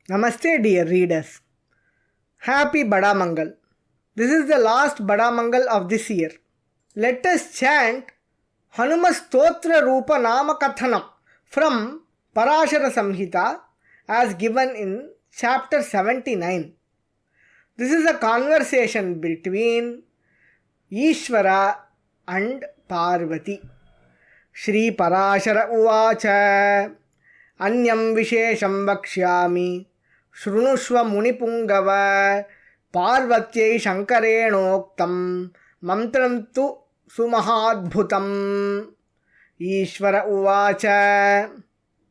Namaste dear readers. Happy Bada Mangal. This is the last Bada Mangal of this year. Let us chant Hanumastotra Rupa Namakathanam from Parashara Samhita as given in chapter 79. This is a conversation between Ishvara and Parvati. Shri Parashara Uvacha Anyam Vishesham Vakshyami Shrunushva Munipungava Parvatyai Shankarenoktam Mantram tu Sumahadbhutam. Ishvara Uvacha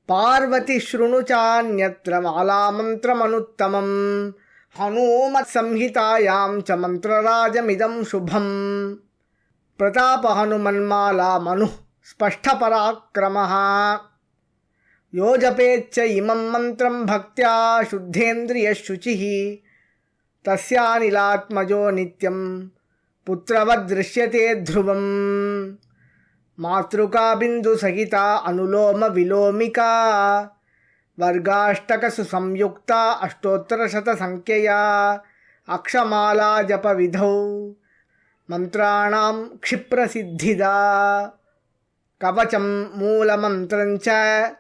Parvati Shrunuchanyatra Mala Mantramanuttamam Hanumat Samhitayam cha Mantrarajamidam Shubham. Pratapa Hanumanmala Manu Spashta Parakramaha Yojapecha imam mantram bhaktya shuddhendriya shuchihi tasyanilatmajo nityam putravad drishyate dhruvam matruka bindu sahita anuloma vilomika vargashtaka susamyukta ashtottara shata sankhya akshamala japa vidhau mantranam kshipra siddhida kavacham moola mantrancha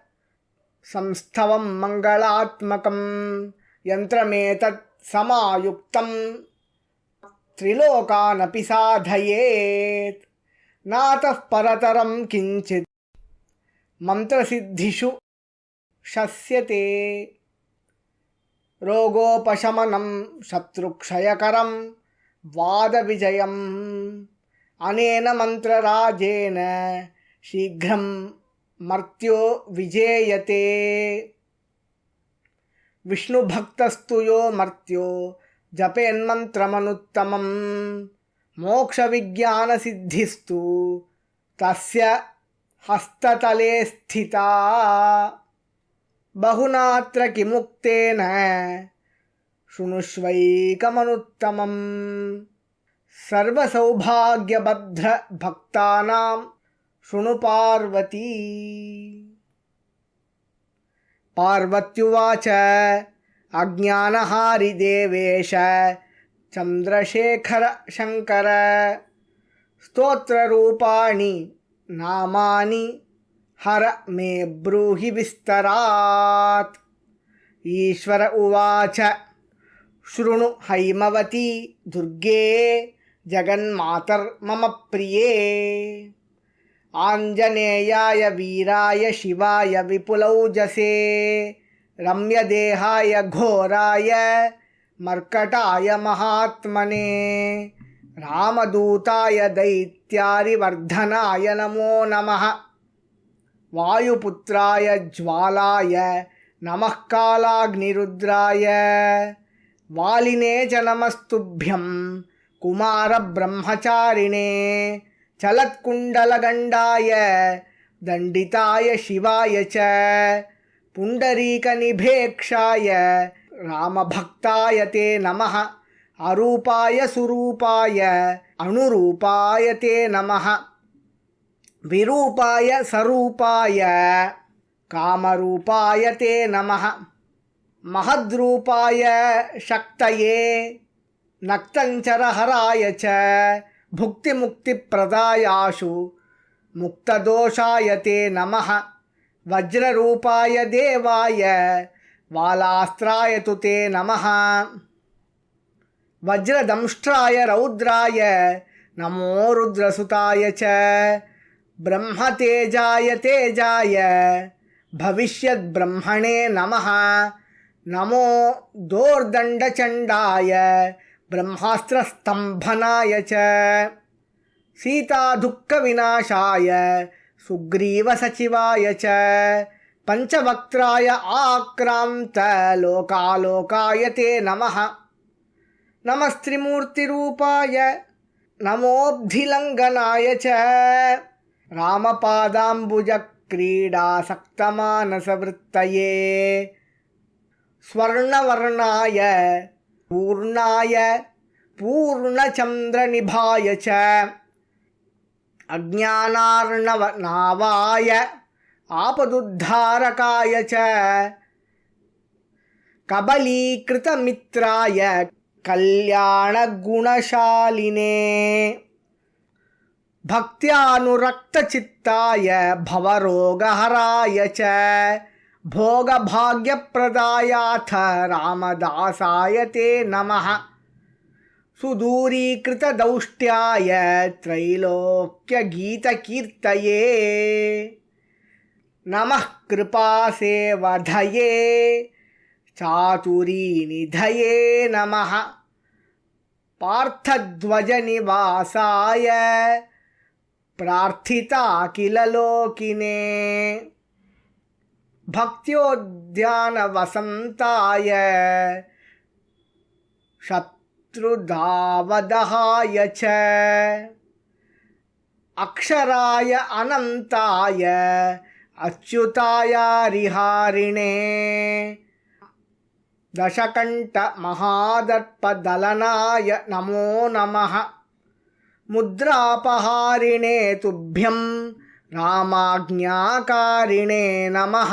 संस्थवं मंगलात्मकं यंत्रमेतत् समायुक्तं त्रिलोकानपि साधयेत् नातः परतरं किंचित् मंत्रसिद्धिषु शस्यते रोगोपशमनं शत्रुक्षयकरं वादविजयम् अनेन मंत्रराजेन शीघ्रं मर्त्यो विजेयते विष्णुभक्तस्तु यो मर्त्यो जपेन्मन्त्रमनुत्तमं मोक्षविज्ञानसिद्धिस्तु तस्य हस्ततले स्थिता बहुनात्र किमुक्तेन शृणुष्वैकमनुत्तमं सर्वसौभाग्यबद्ध भक्तानां शृणु पार्वती. पार्वत्युवाच अज्ञानहारि देवेश चन्द्रशेखर शङ्कर स्तोत्ररूपाणि नामानि हर मे ब्रूहि विस्तरात्. ईश्वर उवाच शृणु हैमवती दुर्गे जगन्मातर्मम प्रिये आञ्जनेयाय वीराय शिवाय विपुलौजसे रम्यदेहाय घोराय मर्कटाय महात्मने रामदूताय दैत्यारिवर्धनाय नमो नमः. वायुपुत्राय ज्वालाय नमः कालाग्निरुद्राय वालिने च नमस्तुभ्यं कुमारब्रह्मचारिणे चलत्कुण्डलगण्डाय दण्डिताय शिवाय च पुण्डरीकनिभेक्षाय रामभक्ताय ते नमः. अरूपाय सुरूपाय अणुरूपाय ते नमः. विरूपाय सरूपाय कामरूपाय ते नमः. महद्रूपाय शक्तये नक्तञ्चरहराय च भुक्तिमुक्तिप्रदायाशु मुक्तदोषाय ते नमः. वज्ररूपाय देवाय वालास्त्राय तु ते नमः. वज्रदंष्ट्राय रौद्राय नमो रुद्रसुताय च ब्रह्मतेजाय तेजाय भविष्यद्ब्रह्मणे नमः. नमो दोर्दण्डचण्डाय ब्रह्मास्त्रस्तंभनाय च सीतादुःखविनाशाय सुग्रीवसचिवाय च पंचवक्त्राय आक्रांत लोकालोकाय ते नमः. नमस्त्रिमूर्तिरूपाय नमोऽब्धिलङ्घनाय च रामपादाम्बुजक्रीडासक्तमानसवृत्तये स्वर्णवर्णाय पूर्णाय पूर्णचन्द्रनिभाय च अज्ञानार्णवनावाय आपदुद्धारकाय च कबलीकृतमित्राय कल्याणगुणशालिने भक्त्यानुरक्तचित्ताय भवरोगहराय च भोगभाग्यप्रदायाथ रामदासाय ते नमः सुदूरीकृतदौष्ट्याय त्रैलोक्यगीतकीर्तये नमः कृपासेवधये चातुरीनिधये नमः पार्थध्वजनिवासाय प्रार्थिताखिललोकिने भक्त्योद्यानवसन्ताय शत्रुदावदहाय च अक्षराय अनन्ताय अच्युताय रिहारिणे दशकण्ठमहादर्पदलनाय नमो नमः मुद्रापहारिणे तुभ्यं रामाज्ञाकारिणे नमः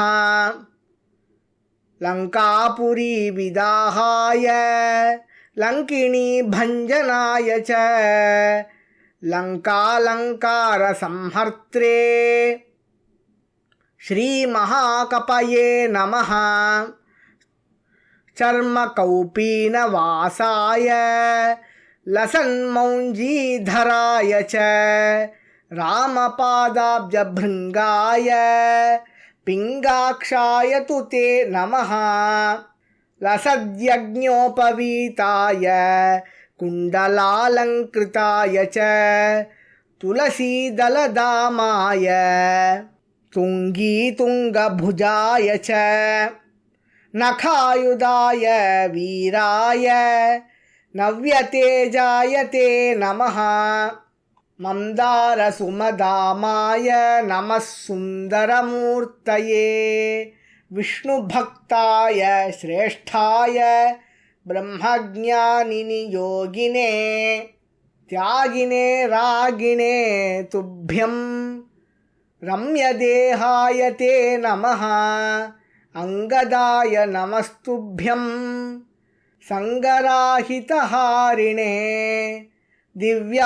लङ्कापुरीविदाहाय लङ्किणीभञ्जनाय च लङ्कालङ्कारसंहर्त्रे श्रीमहाकपये नमः चर्मकौपीनवासाय लसन्मौञ्जीधराय च रामपादाब्जभृङ्गाय पिङ्गाक्षाय तु ते नमः लसद्यज्ञोपवीताय कुण्डलालङ्कृताय च तुलसीदलदामाय तुङ्गीतुङ्गभुजाय च नखायुधाय वीराय नव्यतेजाय ते नमः मन्दारसुमदामाय नमः सुन्दरमूर्तये विष्णुभक्ताय श्रेष्ठाय ब्रह्मज्ञानिनि योगिने त्यागिने रागिणे तुभ्यं रम्यदेहाय ते नमः अंगदाय नमस्तुभ्यं संगराहितहारिणे दिव्यमंगलदेहाय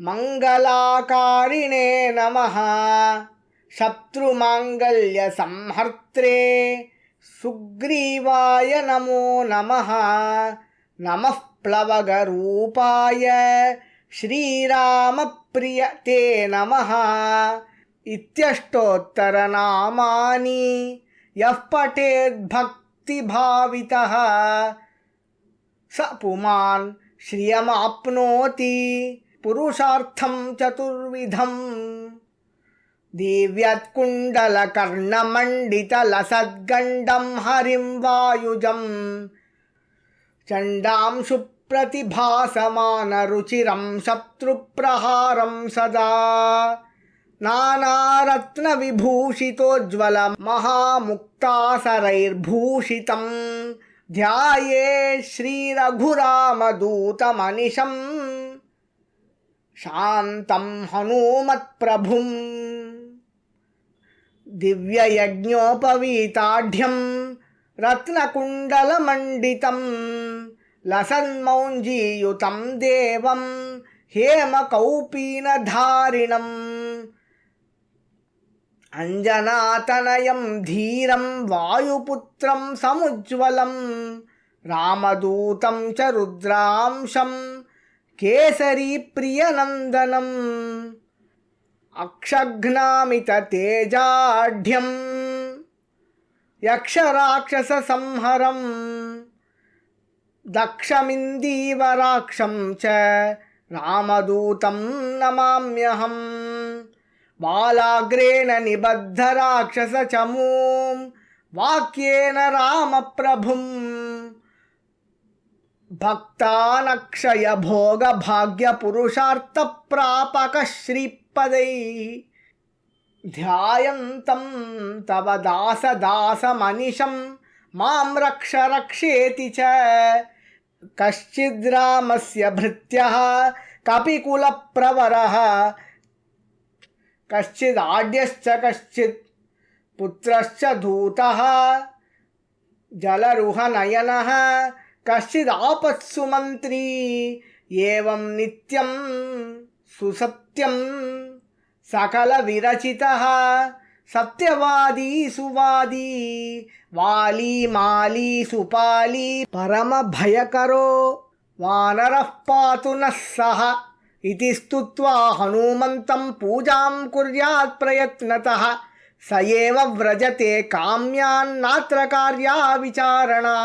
मंगलाकारिणे नमः शत्रुमांगल्यसंहर्त्रे सुग्रीवाय नमो नमः नमः प्लवगरूपाय श्रीरामप्रिय ते नमः इत्यष्टोत्तरनामानि यः पठेद्भक्तिभावितः स पुमान् श्रियमाप्नोति पुरुषार्थं चतुर्विधम् दिव्यत्कुण्डलकर्णमण्डितलसद्गण्डं हरिं वायुजं चण्डांशुप्रतिभासमानरुचिरं शत्रुप्रहारं सदा नानारत्नविभूषितोज्ज्वलमहामुक्तासरैर्भूषितं ध्यायेत् श्रीरघुरामदूतमनिशं शान्तं हनूमत्प्रभुं दिव्ययज्ञोपवीताढ्यं रत्नकुण्डलमण्डितं लसन्मौञ्जीयुतं देवं हेमकौपीनधारिणम् अंजनातनयं धीरं वायुपुत्रं समुज्ज्वलं रामदूतं च रुद्रांशं केसरीप्रियनन्दनम् अक्षघ्नामिततेजाढ्यं यक्षराक्षससंहरं दक्षमिन्दीवराक्षं च रामदूतं नमाम्यहम् बालाग्रेण निबद्धराक्षसचमूं वाक्येन रामप्रभुं भक्तानक्षयभोगभाग्यपुरुषार्थप्रापकः श्रीपदैः ध्यायन्तं तव दासदासमनिशं मां रक्ष रक्षेति च कश्चिद्रामस्य भृत्यः कपिकुलप्रवरः कश्चिदाड्यश्च कश्चित् पुत्रश्च धूतः जलरुहनयनः कश्चिदापत्सु मन्त्री एवं नित्यं सुसत्यं सकलविरचितः सत्यवादी सुवादी वाली माली सुपाली परमभयकरो वानरः पातु नः सः इति स्तुत्वा हनुमन्तं पूजां कुर्यात् प्रयत्नतः स एव व्रजते काम्यान् नात्र कार्या विचारणा।